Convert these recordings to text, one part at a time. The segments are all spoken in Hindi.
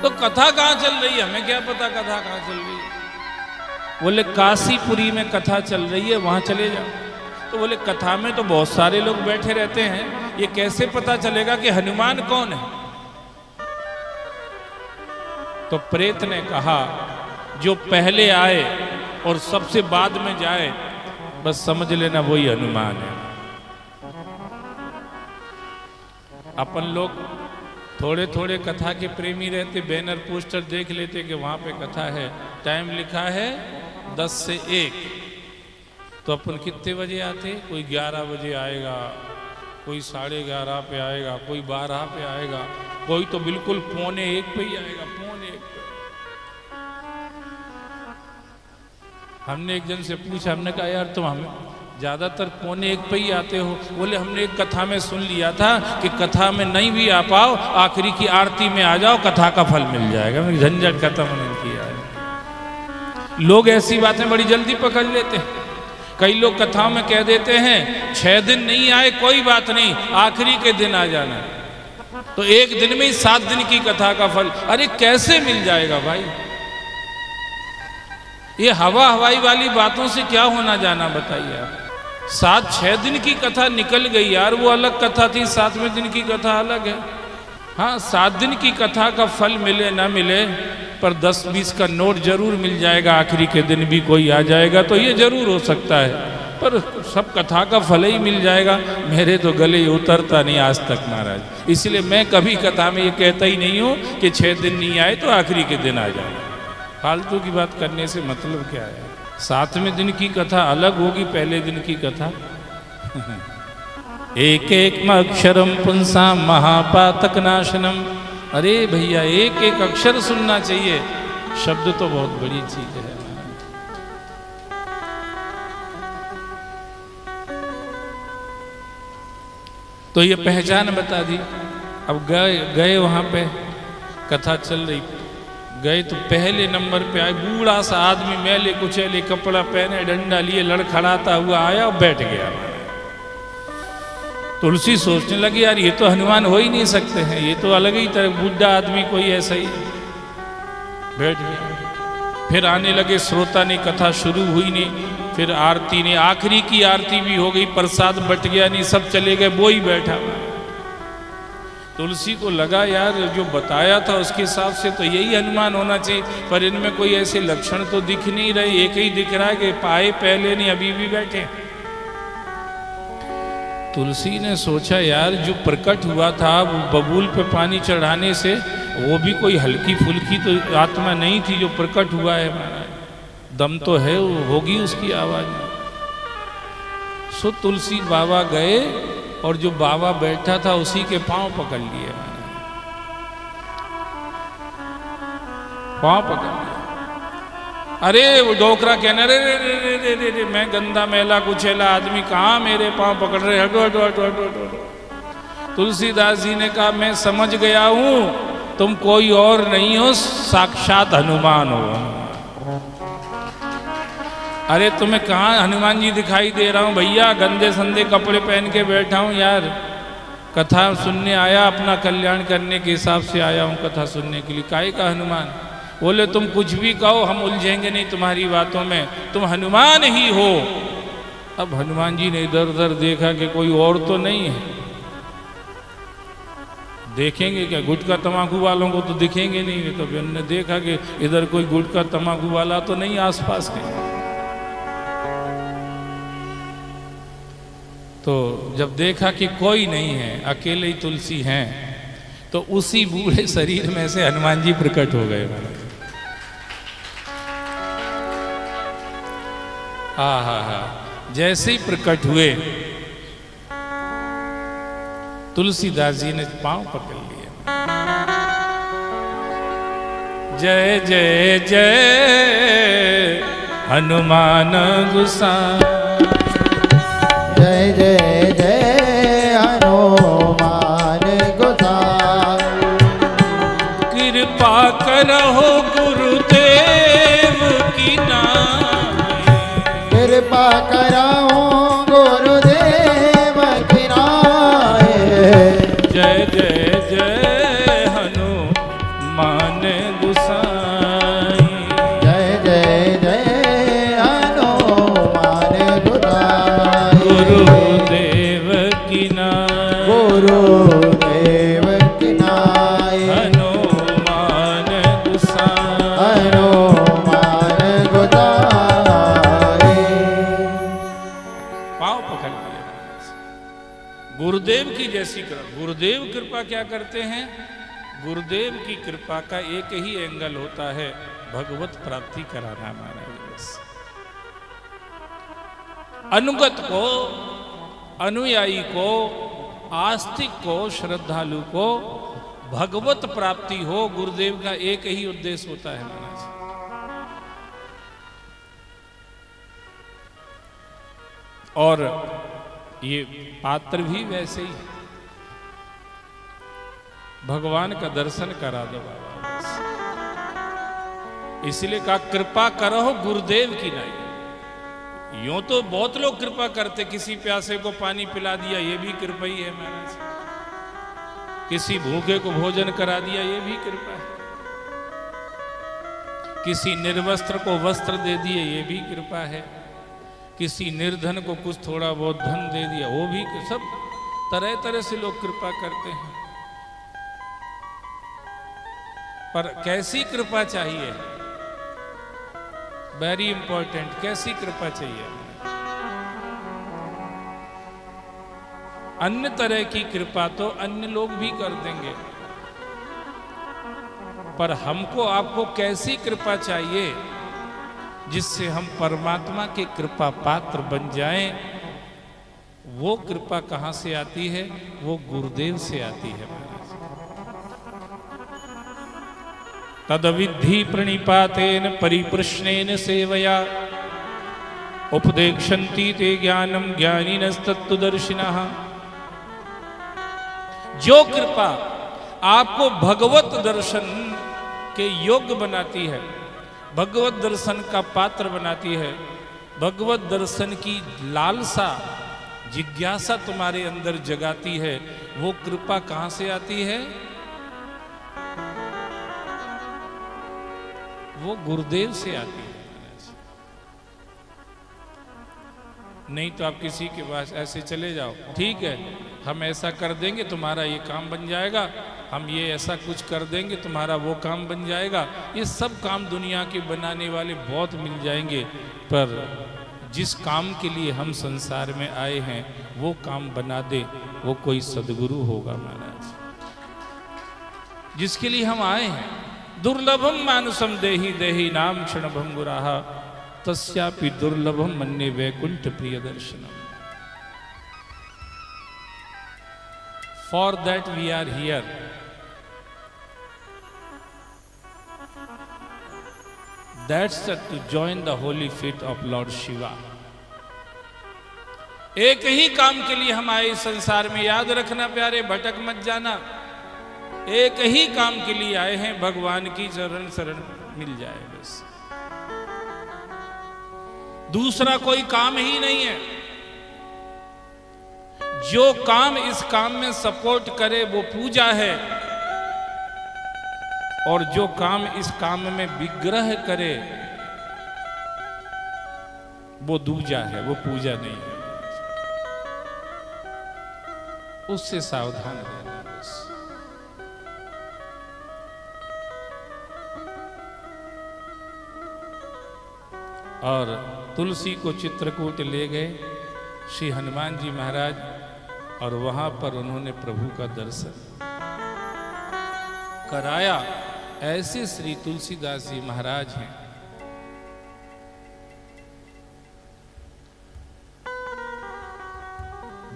तो कथा कहाँ चल रही है, हमें क्या पता कथा कहाँ चल रही है। बोले काशीपुरी में कथा चल रही है, वहां चले जाओ। तो बोले कथा में तो बहुत सारे लोग बैठे रहते हैं, ये कैसे पता चलेगा कि हनुमान कौन है। तो प्रेत ने कहा जो पहले आए और सबसे बाद में जाए बस समझ लेना वही हनुमान है। अपन लोग थोड़े थोड़े कथा के प्रेमी रहते, बैनर पोस्टर देख लेते कि वहां पे कथा है, टाइम लिखा है 10 से 1, तो अपन कितने बजे आते, कोई 11 बजे आएगा, कोई 11:30 पे आएगा, कोई 12 पे आएगा, कोई तो बिल्कुल 12:45 पे ही आएगा, 12:45 पे। हमने एक जन से पूछा, हमने कहा यार तुम हमें ज्यादातर 12:45 पे ही आते हो। बोले हमने एक कथा में सुन लिया था कि कथा में नहीं भी आ पाओ, आखिरी की आरती में आ जाओ, कथा का फल मिल जाएगा। झंझट खत्म नहीं किया है। लोग ऐसी बातें बड़ी जल्दी पकड़ लेते हैं। कई लोग कथाओं में कह देते हैं 6 दिन नहीं आए कोई बात नहीं, आखिरी के दिन आ जाना, तो एक दिन में ही 7 दिन की कथा का फल। अरे कैसे मिल जाएगा भाई, ये हवा हवाई वाली बातों से क्या होना जाना बताइए आप। 7-6 दिन की कथा निकल गई यार, वो अलग कथा थी, 7वें दिन की कथा अलग है। हाँ 7 दिन की कथा का फल मिले ना मिले, पर 10-20 का नोट जरूर मिल जाएगा, आखिरी के दिन भी कोई आ जाएगा तो ये जरूर हो सकता है, पर सब कथा का फल ही मिल जाएगा। मेरे तो गले उतरता नहीं आज तक महाराज, इसलिए मैं कभी कथा में ये कहता ही नहीं हूँ कि 6 दिन नहीं आए तो आखिरी के दिन आ जाए। फालतू की बात करने से मतलब क्या है। 7वें दिन की कथा अलग होगी पहले दिन की कथा। एक एक अक्षरम पुंसा महापातक नाशनम। अरे भैया एक एक अक्षर सुनना चाहिए, शब्द तो बहुत बड़ी चीज है। तो ये पहचान बता दी। अब गए वहां पे, कथा चल रही, गए तो पहले नंबर पे आए बूढ़ा सा आदमी, मैले कुचैले कपड़ा पहने, डंडा लिए, लड़खड़ाता हुआ आया और बैठ गया। तुलसी सोचने लगी यार ये तो हनुमान हो ही नहीं सकते हैं, ये तो अलग ही तरह बूढ़ा आदमी कोई ऐसा ही, बैठ गया। फिर आने लगे श्रोता ने, कथा शुरू हुई नहीं, फिर आरती ने, आखिरी की आरती भी हो गई, प्रसाद बट गया नहीं, सब चले गए, वो ही बैठा। तुलसी को लगा यार जो बताया था उसके हिसाब से तो यही हनुमान होना चाहिए, पर इनमें कोई ऐसे लक्षण तो दिख नहीं रहे, एक ही दिख रहा है कि पाए पहले नहीं अभी भी बैठे। तुलसी ने सोचा यार जो प्रकट हुआ था वो बबूल पे पानी चढ़ाने से, वो भी कोई हल्की फुल्की तो आत्मा नहीं थी जो प्रकट हुआ है महाराज, दम तो है, वो होगी उसकी आवाज में। सो तुलसी बाबा गए और जो बाबा बैठा था उसी के पांव पकड़ लिए, पांव पकड़ लिए। अरे वो डोकरा कहना रे रे रे रे रे रे रे, मैं गंदा मैला कुचैला आदमी, कहाँ मेरे पांव पकड़ रहे, हटो हटो हटो हटो हटो। तुलसीदास जी ने कहा मैं समझ गया हूं तुम कोई और नहीं हो, साक्षात हनुमान हो। अरे तुम्हें कहाँ हनुमान जी दिखाई दे रहा हूँ भैया, गंदे संदे कपड़े पहन के बैठा हूँ यार, कथा सुनने आया, अपना कल्याण करने के हिसाब से आया हूँ कथा सुनने के लिए, काहे का हनुमान। बोले तुम कुछ भी कहो हम उलझेंगे नहीं तुम्हारी बातों में, तुम हनुमान ही हो। अब हनुमान जी ने इधर उधर देखा कि कोई और तो नहीं है, देखेंगे क्या, गुटखा तमाकू वालों को तो दिखेंगे नहीं, तो उन्होंने देखा कि इधर कोई गुटखा तमाकू वाला तो नहीं आसपास के। तो जब देखा कि कोई नहीं है, अकेले ही तुलसी हैं, तो उसी बूढ़े शरीर में से हनुमान जी प्रकट हो गए। हाँ हाँ हाँ, जैसे ही प्रकट हुए तुलसीदास जी ने पांव पकड़ लिए। जय जय जय हनुमान गोसाई, जय जय जय हनुमान गोसाई। कृपा करहो गुरुदेव की नाई, कृपा करहो गुरुदेव की नाई। जय जय जय हनुमान गुसाई। जय जय जय हनुमान गोसाई। गुरुदेव की नाई, गुरुदेव की नाई। हनुमान गुसाई। हनुमान गोसाई। पाँव पकड़ लिया। गुरुदेव की जैसी कृपा। गुरुदेव कृपा क्या करते हैं? गुरुदेव की कृपा का एक ही एंगल होता है, भगवत प्राप्ति कराना महाराज। अनुगत को, अनुयायी को, आस्तिक को, श्रद्धालु को भगवत प्राप्ति हो, गुरुदेव का एक ही उद्देश्य होता है महाराज। और ये पात्र भी वैसे ही, भगवान का दर्शन करा दो बाबा। इसलिए कहा कृपा करो गुरुदेव की नाई। यूं तो बहुत लोग कृपा करते, किसी प्यासे को पानी पिला दिया, ये भी कृपा ही है महाराज। किसी भूखे को भोजन करा दिया, ये भी कृपा है। किसी निर्वस्त्र को वस्त्र दे दिए, ये भी कृपा है। किसी निर्धन को कुछ थोड़ा बहुत धन दे दिया, वो भी, सब तरह तरह से लोग कृपा करते हैं। पर कैसी कृपा चाहिए? वेरी इंपॉर्टेंट, कैसी कृपा चाहिए? अन्य तरह की कृपा तो अन्य लोग भी कर देंगे, पर हमको आपको कैसी कृपा चाहिए जिससे हम परमात्मा के कृपा पात्र बन जाएं? वो कृपा कहां से आती है? वो गुरुदेव से आती है महाराज। तदविद्धि प्रणिपातेन परिप्रश्नेन सेवया उपदेक्षन्ति ते ज्ञानम ज्ञानिनस्तत्त्वदर्शिनः। जो कृपा आपको भगवत दर्शन के योग्य बनाती है, भगवत दर्शन का पात्र बनाती है, भगवत दर्शन की लालसा, जिज्ञासा तुम्हारे अंदर जगाती है, वो कृपा कहां से आती है? वो गुरुदेव से आती है। नहीं तो आप किसी के पास ऐसे चले जाओ, ठीक है हम ऐसा कर देंगे तुम्हारा ये काम बन जाएगा, हम ये ऐसा कुछ कर देंगे तुम्हारा वो काम बन जाएगा। ये सब काम दुनिया के बनाने वाले बहुत मिल जाएंगे, पर जिस काम के लिए हम संसार में आए हैं वो काम बना दे, वो कोई सदगुरु होगा महाराज। जिसके लिए हम आए हैं, दुर्लभम मानुषम देहि देहि नाम क्षण भंगुराह तस्यापि दुर्लभम मन्ये वैकुंठ प्रिय दर्शनम। For that we are here. That's to join the holy feet of lord Shiva. एक ही काम के लिए हम आए संसार में, याद रखना प्यारे, भटक मत जाना। एक ही काम के लिए आए हैं, भगवान की चरण शरण मिल जाए बस, दूसरा कोई काम ही नहीं है। जो काम इस काम में सपोर्ट करे वो पूजा है, और जो काम इस काम में विग्रह करे वो दूजा है, वो पूजा नहीं है। उससे सावधान रहना बस। और तुलसी को चित्रकूट ले गए श्री हनुमान जी महाराज, और वहां पर उन्होंने प्रभु का दर्शन कराया। ऐसे श्री तुलसीदास जी महाराज हैं।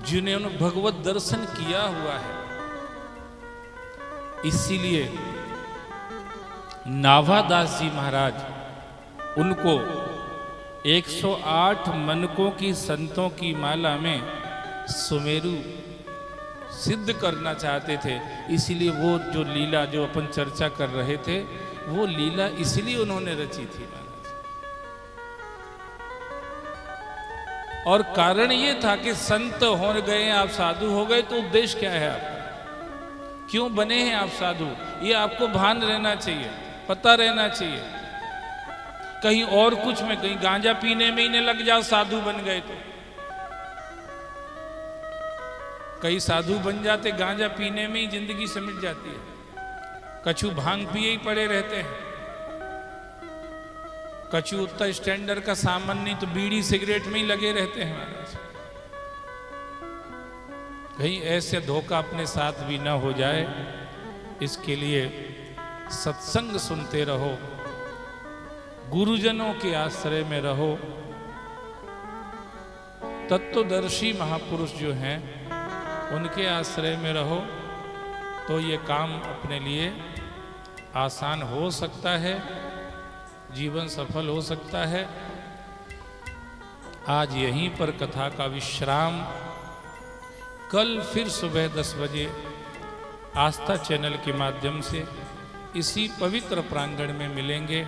जिन्होंने भगवत दर्शन किया हुआ है। इसीलिए नाभादास जी महाराज उनको 108 मनकों की संतों की माला में सुमेरु सिद्ध करना चाहते थे। इसीलिए वो जो लीला जो अपन चर्चा कर रहे थे, वो लीला इसलिए उन्होंने रची थी महाराज। और कारण ये था कि संत हो गए, आप साधु हो गए, तो उद्देश्य क्या है आपका? क्यों बने हैं आप साधु? ये आपको भान रहना चाहिए। पता रहना चाहिए। कहीं और कुछ में, कहीं गांजा पीने में ही न लग जाओ साधु बन गए तो। कई साधु बन जाते गांजा पीने में ही जिंदगी सिमट जाती है। कछु भांग पिए ही पड़े रहते हैं, कछु उतना स्टैंडर्ड का सामान नहीं तो बीड़ी सिगरेट में ही लगे रहते हैं महाराज। कहीं ऐसे धोखा अपने साथ भी ना हो जाए, इसके लिए सत्संग सुनते रहो, गुरुजनों के आश्रय में रहो। तत्वदर्शी महापुरुष जो हैं उनके आश्रय में रहो तो ये काम अपने लिए आसान हो सकता है, जीवन सफल हो सकता है। आज यहीं पर कथा का विश्राम। कल फिर सुबह 10 बजे आस्था चैनल के माध्यम से इसी पवित्र प्रांगण में मिलेंगे।